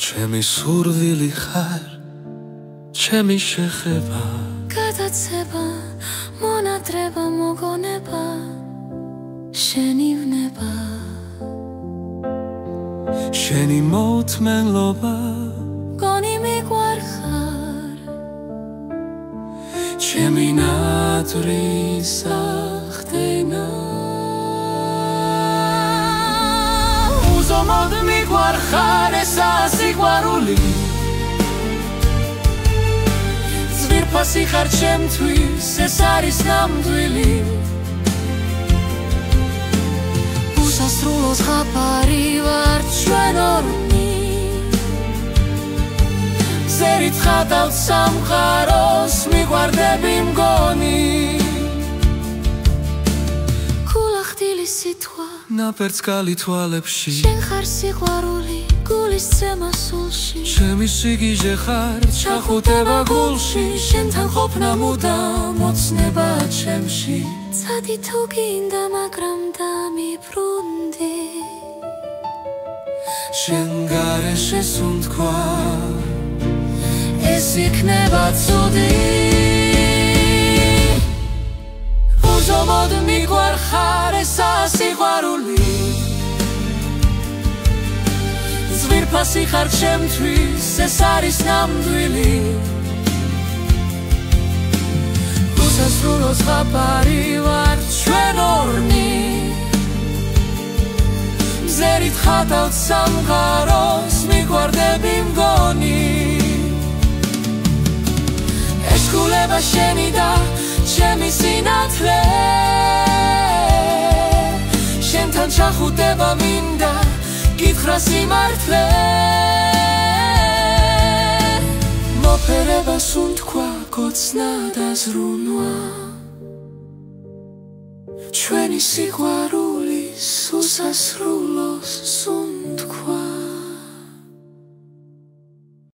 ჩემი სურვილი ხარ, ჩემი შეხება, გადაცება, მონადრება, მოგონება, შენი ვნება, შენი მოუთმენლობა, გონი მიგვარხარ, ჩემი ნატვრის სახთენა. უზომოდ მიგვარხარ, ესაა სიყვარული, ძვირფასი ხარ ჩემთვის, ეს არის ნამდვილი. უსასრულო ზღაპარი ვარ ჩვენ ორი, ზერით ხატავთ სამყაროს, მიყვარდები მგონი. ქულახდილი სიტყვა, ნაპერწკალი თვალებში, შენ ხარ სიყვარული, გულის ცემა სულში, ჩემი სიგიჟე ხარ, ჩახუტება გულში, შენთან ყოფნა მუდამ ოცნება ჩემში. ცადი თუ გინდა, მაგრამ დამიბრუნდი, შენ გარეშე სუნთქვა, ეს იქნება ცუდი. უზომოდ მიგვარხარ, ესაა სიყვარული, ძვირფასი ხარ ჩემთვის, ეს არის ნამდვილი. უსასრულო ზღაპარი ვარ ჩვენ ორი, ზერით ხატავთ სამყაროს, მიყვარდები მგონი. ეშკულება შენი და ჩემი სინათლე, შენთან ჩახუტება მინდა, გითხრა სიმართლე. მოფერება სუნთქვა, კოცნა და ზრუნვა, ჩვენი სიყვარულის უსასრულოს სუნთქვა.